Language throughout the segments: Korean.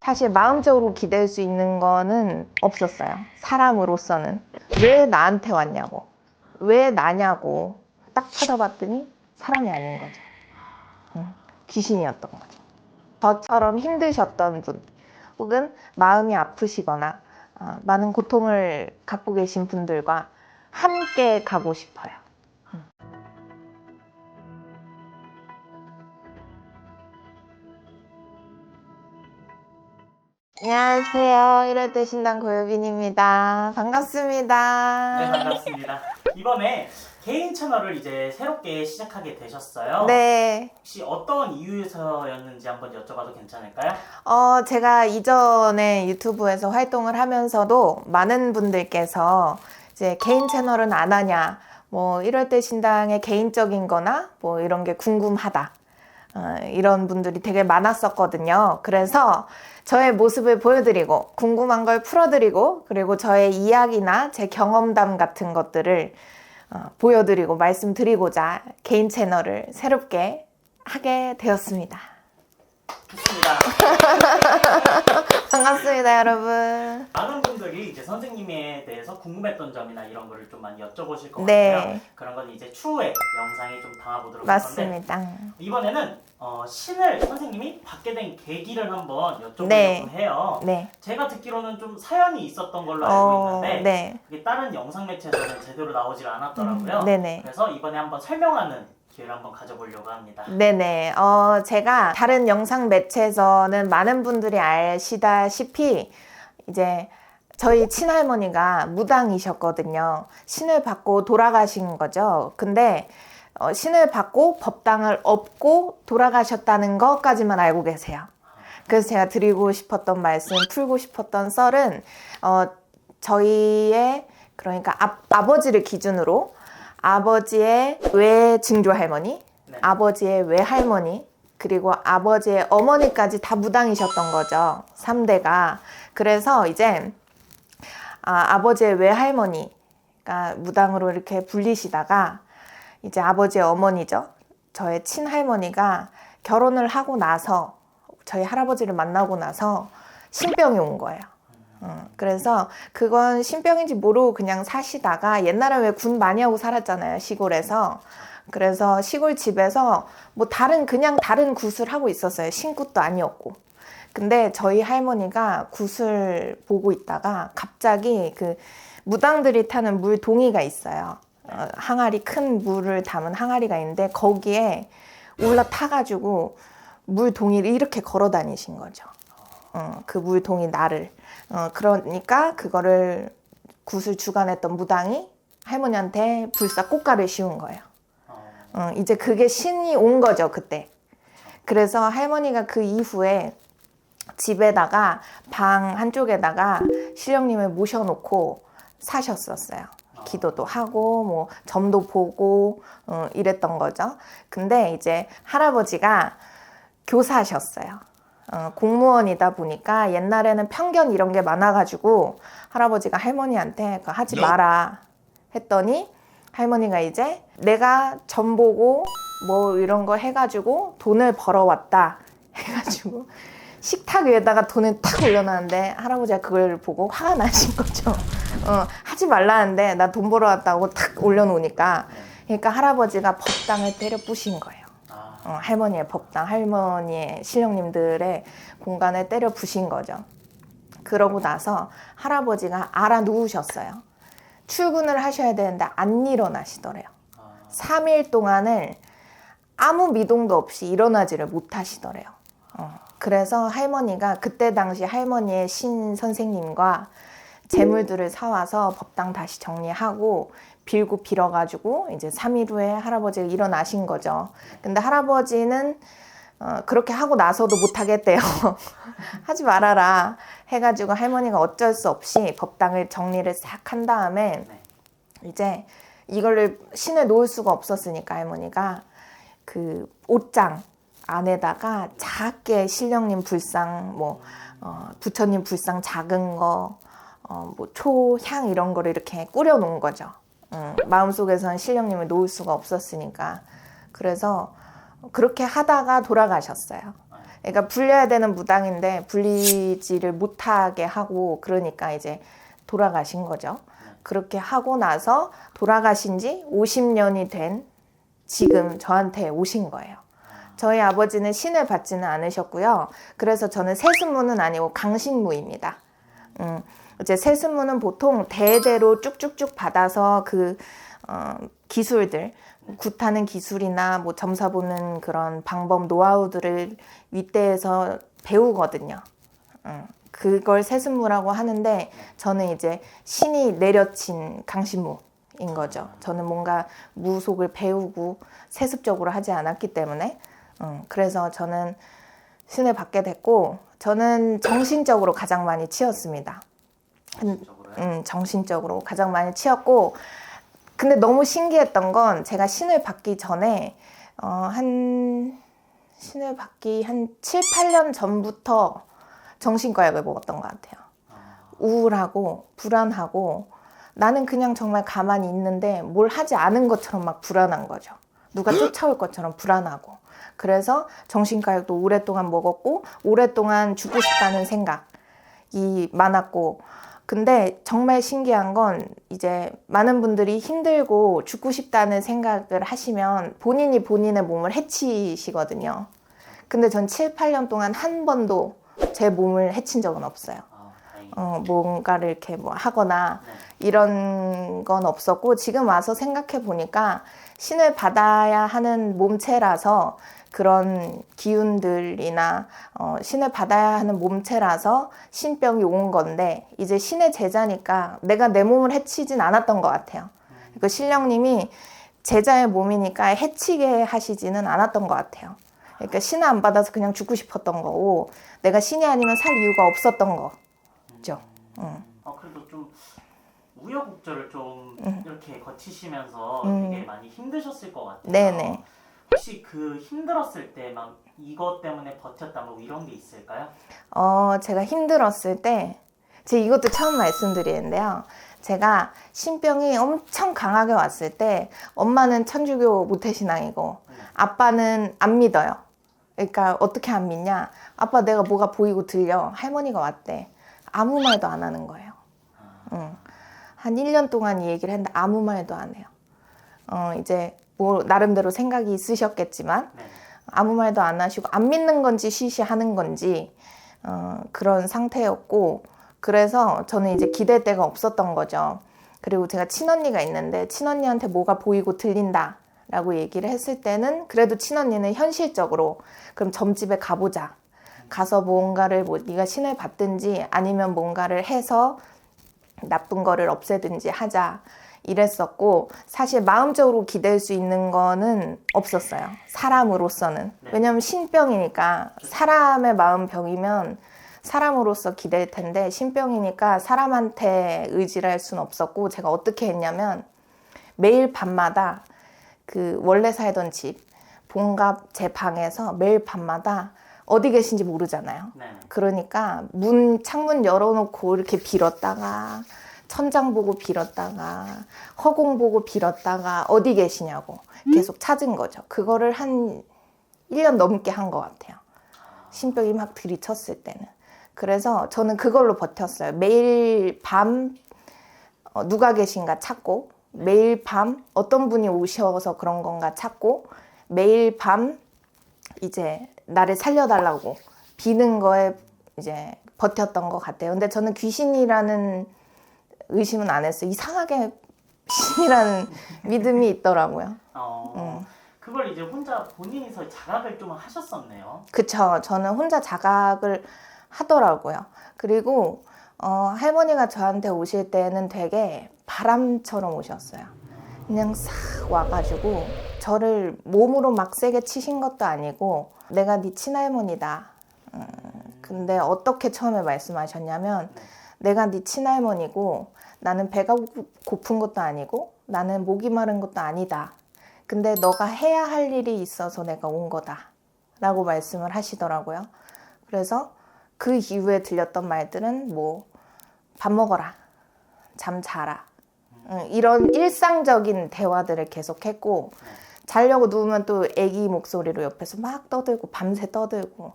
사실 마음적으로 기댈 수 있는 거는 없었어요. 사람으로서는. 왜 나한테 왔냐고. 왜 나냐고. 딱 쳐다봤더니 사람이 아닌 거죠. 귀신이었던 거죠. 저처럼 힘드셨던 분, 혹은 마음이 아프시거나 많은 고통을 갖고 계신 분들과 함께 가고 싶어요. 안녕하세요. 이럴 때 신당 고유빈입니다. 반갑습니다. 네, 반갑습니다. 이번에 개인 채널을 이제 새롭게 시작하게 되셨어요. 네. 혹시 어떤 이유에서였는지 한번 여쭤봐도 괜찮을까요? 제가 이전에 유튜브에서 활동을 하면서도 많은 분들께서 이제 개인 채널은 안 하냐, 뭐 이럴 때 신당의 개인적인 거나 뭐 이런 게 궁금하다. 이런 분들이 되게 많았었거든요. 그래서 저의 모습을 보여드리고 궁금한 걸 풀어드리고 그리고 저의 이야기나 제 경험담 같은 것들을 보여드리고 말씀드리고자 개인 채널을 새롭게 하게 되었습니다. 좋습니다. 반갑습니다, 여러분. 많은 분들이 이제 선생님에 대해서 궁금했던 점이나 이런 거를 좀 많이 여쭤보실 것 네. 같아요. 그런 건 이제 추후에 영상에 좀 담아보도록 할 건데 맞습니다. 이번에는 신을 선생님이 받게 된 계기를 한번 여쭤보려고 네. 해요. 네. 제가 듣기로는 좀 사연이 있었던 걸로 알고 있는데 네. 그게 다른 영상 매체에서는 제대로 나오질 않았더라고요. 네네. 그래서 이번에 한번 설명하는 기회를 한번 가져보려고 합니다. 네네. 제가 다른 영상 매체에서는 많은 분들이 아시다시피 이제 저희 친할머니가 무당이셨거든요. 신을 받고 돌아가신 거죠. 근데 신을 받고 법당을 업고 돌아가셨다는 것까지만 알고 계세요. 그래서 제가 드리고 싶었던 말씀, 풀고 싶었던 썰은 저희의 그러니까 아버지를 기준으로 아버지의 외증조 할머니, 네. 아버지의 외할머니, 그리고 아버지의 어머니까지 다 무당이셨던 거죠. 3대가. 그래서 이제 아버지의 외할머니가 무당으로 이렇게 불리시다가 이제 아버지의 어머니죠. 저의 친할머니가 결혼을 하고 나서 저희 할아버지를 만나고 나서 신병이 온 거예요. 그래서 그건 신병인지 모르고 그냥 사시다가 옛날에 왜 군 많이 하고 살았잖아요, 시골에서. 그래서 시골 집에서 뭐 그냥 다른 굿을 하고 있었어요. 신굿도 아니었고. 근데 저희 할머니가 굿을 보고 있다가 갑자기 그 무당들이 타는 물동이가 있어요. 항아리, 큰 물을 담은 항아리가 있는데 거기에 올라타가지고 물동이를 이렇게 걸어 다니신 거죠. 그 물동이 나를. 그러니까 그거를 굿을 주관했던 무당이 할머니한테 불사 꽃가를 씌운 거예요. 이제 그게 신이 온 거죠, 그때. 그래서 할머니가 그 이후에 집에다가 방 한쪽에다가 신령님을 모셔놓고 사셨었어요. 기도도 하고 뭐 점도 보고 이랬던 거죠. 근데 이제 할아버지가 교사셨어요. 공무원이다 보니까 옛날에는 편견 이런 게 많아가지고 할아버지가 할머니한테 그거 하지 마라 했더니 할머니가 이제 내가 점 보고 뭐 이런 거 해가지고 돈을 벌어왔다 해가지고 식탁 위에다가 돈을 탁 올려놨는데 할아버지가 그걸 보고 화가 나신 거죠. 하지 말라는데 나 돈 벌어왔다고 탁 올려놓으니까 그러니까 할아버지가 법당을 때려 부신 거예요. 할머니의 법당, 할머니의 신령님들의 공간을 때려 부신 거죠. 그러고 나서 할아버지가 알아 누우셨어요. 출근을 하셔야 되는데 안 일어나시더래요. 3일 동안을 아무 미동도 없이 일어나지를 못하시더래요. 그래서 할머니가 그때 당시 할머니의 신 선생님과 재물들을 사와서 법당 다시 정리하고 빌고 빌어가지고 이제 3일 후에 할아버지가 일어나신 거죠. 근데 할아버지는 그렇게 하고 나서도 못하겠대요. 하지 말아라 해가지고 할머니가 어쩔 수 없이 법당을 정리를 싹 한 다음에 이제 이거를 신을 놓을 수가 없었으니까 할머니가 그 옷장 안에다가 작게 신령님 불상, 뭐 부처님 불상 작은 거, 뭐 초, 향 이런 거를 이렇게 꾸려 놓은 거죠. 마음속에서는 신령님을 놓을 수가 없었으니까. 그래서 그렇게 하다가 돌아가셨어요. 그러니까 불려야 되는 무당인데 불리지를 못하게 하고 그러니까 이제 돌아가신 거죠. 그렇게 하고 나서 돌아가신 지 50년이 된 지금 저한테 오신 거예요. 저희 아버지는 신을 받지는 않으셨고요. 그래서 저는 세습무는 아니고 강신무입니다. 이제 세습무는 보통 대대로 쭉쭉쭉 받아서 그 기술들, 굿하는 기술이나 뭐 점사 보는 그런 방법, 노하우들을 윗대에서 배우거든요. 그걸 세습무라고 하는데 저는 이제 신이 내려친 강신무인 거죠. 저는 뭔가 무속을 배우고 세습적으로 하지 않았기 때문에 그래서 저는 신을 받게 됐고 저는 정신적으로 가장 많이 치였습니다. 정신적으로 가장 많이 치였고 근데 너무 신기했던 건 제가 신을 받기 전에 신을 받기 한 7, 8년 전부터 정신과 약을 먹었던 것 같아요. 우울하고 불안하고 나는 그냥 정말 가만히 있는데 뭘 하지 않은 것처럼 막 불안한 거죠. 누가 쫓아올 것처럼 불안하고. 그래서 정신과 약도 오랫동안 먹었고 오랫동안 죽고 싶다는 생각이 많았고 근데 정말 신기한 건 이제 많은 분들이 힘들고 죽고 싶다는 생각을 하시면 본인이 본인의 몸을 해치시거든요. 근데 전 7, 8년 동안 한 번도 제 몸을 해친 적은 없어요. 뭔가를 이렇게 뭐 하거나 이런 건 없었고 지금 와서 생각해 보니까 신을 받아야 하는 몸체라서 그런 기운들이나 신을 받아야 하는 몸체라서 신병이 온 건데 이제 신의 제자니까 내가 내 몸을 해치진 않았던 것 같아요. 그 신령님이 제자의 몸이니까 해치게 하시지는 않았던 것 같아요. 그러니까 신을 안 받아서 그냥 죽고 싶었던 거고 내가 신이 아니면 살 이유가 없었던 거죠. 그래도 좀 우여곡절을 좀 이렇게 거치시면서 되게 많이 힘드셨을 것 같아요. 네네. 혹시 그 힘들었을 때 막 이것 때문에 버텼다 뭐 이런 게 있을까요? 제가 힘들었을 때 제가 이것도 처음 말씀드리는데요. 제가 신병이 엄청 강하게 왔을 때 엄마는 천주교 모태신앙이고 아빠는 안 믿어요. 그러니까 어떻게 안 믿냐? 아빠 내가 뭐가 보이고 들려. 할머니가 왔대. 아무 말도 안 하는 거예요. 한 1년 동안 이 얘기를 했는데 아무 말도 안 해요. 이제 뭐 나름대로 생각이 있으셨겠지만 아무 말도 안 하시고 안 믿는 건지 시시하는 건지 그런 상태였고 그래서 저는 이제 기댈 데가 없었던 거죠. 그리고 제가 친언니가 있는데 친언니한테 뭐가 보이고 들린다 라고 얘기를 했을 때는 그래도 친언니는 현실적으로 그럼 점집에 가보자. 가서 뭔가를 뭐 네가 신을 받든지 아니면 뭔가를 해서 나쁜 거를 없애든지 하자 이랬었고 사실 마음적으로 기댈 수 있는 거는 없었어요. 사람으로서는. 왜냐면 신병이니까 사람의 마음병이면 사람으로서 기댈 텐데 신병이니까 사람한테 의지를 할 수는 없었고 제가 어떻게 했냐면 매일 밤마다 그 원래 살던 집 본갑 제 방에서 매일 밤마다 어디 계신지 모르잖아요. 그러니까 창문 열어놓고 이렇게 빌었다가 천장 보고 빌었다가 허공 보고 빌었다가 어디 계시냐고 계속 찾은 거죠. 그거를 한 1년 넘게 한 것 같아요. 신병이 막 들이쳤을 때는. 그래서 저는 그걸로 버텼어요. 매일 밤 누가 계신가 찾고 매일 밤 어떤 분이 오셔서 그런 건가 찾고 매일 밤 이제 나를 살려달라고 비는 거에 이제 버텼던 것 같아요. 근데 저는 귀신이라는 의심은 안 했어요. 이상하게 신이라는 믿음이 있더라고요. 그걸 이제 혼자 본인이서 자각을 좀 하셨었네요. 그쵸. 저는 혼자 자각을 하더라고요. 그리고 할머니가 저한테 오실 때는 되게 바람처럼 오셨어요. 그냥 싹 와가지고 저를 몸으로 막 세게 치신 것도 아니고 내가 네 친할머니다. 근데 어떻게 처음에 말씀하셨냐면 내가 네 친할머니고 나는 배가 고픈 것도 아니고 나는 목이 마른 것도 아니다. 근데 너가 해야 할 일이 있어서 내가 온 거다. 라고 말씀을 하시더라고요. 그래서 그 이후에 들렸던 말들은 뭐 밥 먹어라. 잠 자라. 이런 일상적인 대화들을 계속했고 자려고 누우면 또 애기 목소리로 옆에서 막 떠들고 밤새 떠들고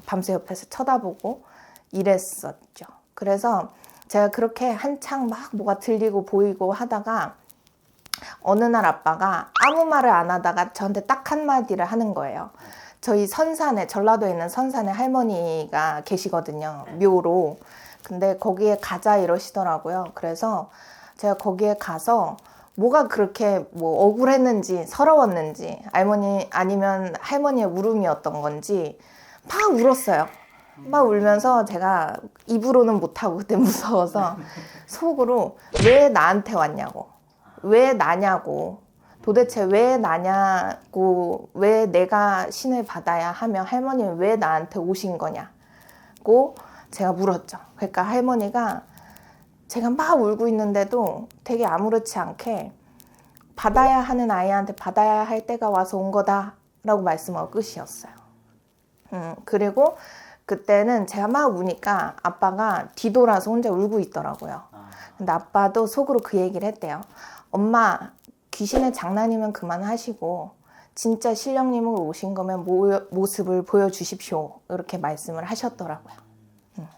밤새 옆에서 쳐다보고 이랬었죠. 그래서 제가 그렇게 한창 막 뭐가 들리고 보이고 하다가 어느 날 아빠가 아무 말을 안 하다가 저한테 딱 한마디를 하는 거예요. 저희 선산에, 전라도에 있는 선산에 할머니가 계시거든요. 묘로. 근데 거기에 가자 이러시더라고요. 그래서 제가 거기에 가서 뭐가 그렇게 뭐 억울했는지 서러웠는지 아니면 할머니의 울음이었던 건지 막 울었어요. 막 울면서 제가 입으로는 못하고 그때 무서워서 속으로 왜 나한테 왔냐고, 왜 나냐고, 도대체 왜 나냐고, 왜 내가 신을 받아야 하며 할머니는 왜 나한테 오신 거냐고 제가 물었죠. 그러니까 할머니가 제가 막 울고 있는데도 되게 아무렇지 않게 받아야 하는 아이한테 받아야 할 때가 와서 온 거다라고 말씀하고 끝이었어요. 그리고 그때는 제가 막 우니까 아빠가 뒤돌아서 혼자 울고 있더라고요. 근데 아빠도 속으로 그 얘기를 했대요. 엄마, 귀신의 장난이면 그만하시고 진짜 신령님으로 오신 거면 모습을 보여주십시오. 이렇게 말씀을 하셨더라고요.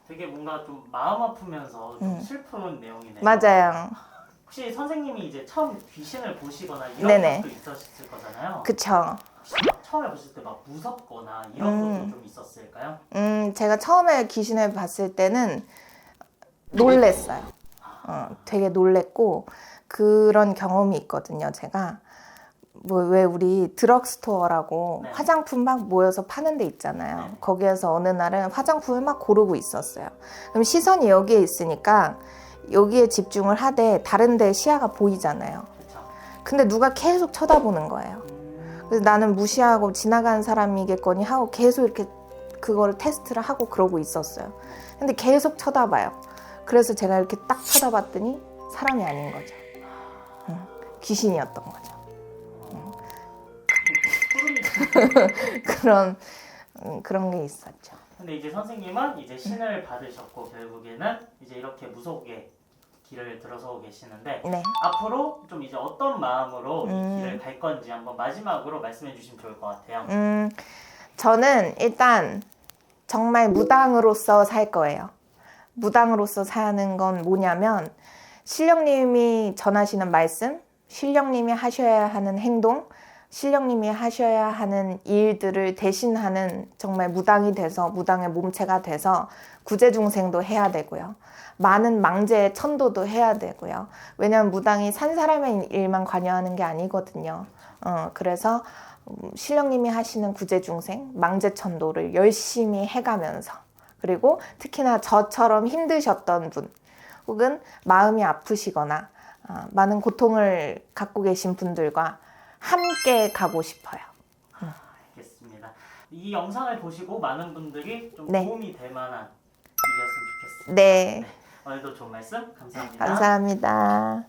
되게 뭔가 좀 마음 아프면서 좀 슬픈 내용이네요. 맞아요. 혹시 선생님이 이제 처음 귀신을 보시거나 이런 네네. 적도 있었을 거잖아요. 그쵸. 혹시 막 처음에 보실 때 막 무섭거나 이런 것도 좀 있었을까요? 제가 처음에 귀신을 봤을 때는 놀랬어요. 되게 놀랬고 그런 경험이 있거든요. 제가 뭐 왜 우리 드럭스토어라고 네. 화장품 막 모여서 파는 데 있잖아요. 네. 거기에서 어느 날은 화장품을 막 고르고 있었어요. 그럼 시선이 여기에 있으니까 여기에 집중을 하되 다른 데 시야가 보이잖아요. 그렇죠. 근데 누가 계속 쳐다보는 거예요. 그래서 나는 무시하고 지나가는 사람이겠거니 하고 계속 이렇게 그거를 테스트를 하고 그러고 있었어요. 근데 계속 쳐다봐요. 그래서 제가 이렇게 딱 쳐다봤더니 사람이 아닌 거죠. 귀신이었던 거죠. 그런 게 있었죠. 근데 이제 선생님은 이제 신을 받으셨고 결국에는 이제 이렇게 무속의 길을 들어서고 계시는데 네. 앞으로 좀 이제 어떤 마음으로 이 길을 갈 건지 한번 마지막으로 말씀해 주시면 좋을 것 같아요. 저는 일단 정말 무당으로서 살 거예요. 무당으로서 사는 건 뭐냐면 신령님이 전하시는 말씀, 신령님이 하셔야 하는 행동, 신령님이 하셔야 하는 일들을 대신하는 정말 무당이 돼서 무당의 몸체가 돼서 구제중생도 해야 되고요. 많은 망제의 천도도 해야 되고요. 왜냐하면 무당이 산 사람의 일만 관여하는 게 아니거든요. 그래서 신령님이 하시는 구제중생, 망제천도를 열심히 해가면서 그리고 특히나 저처럼 힘드셨던 분 혹은 마음이 아프시거나 많은 고통을 갖고 계신 분들과 함께 가고 싶어요. 알겠습니다. 이 영상을 보시고 많은 분들이 좀 네. 도움이 될 만한 일이었으면 좋겠습니다. 네. 오늘도 좋은 말씀 감사합니다. 감사합니다.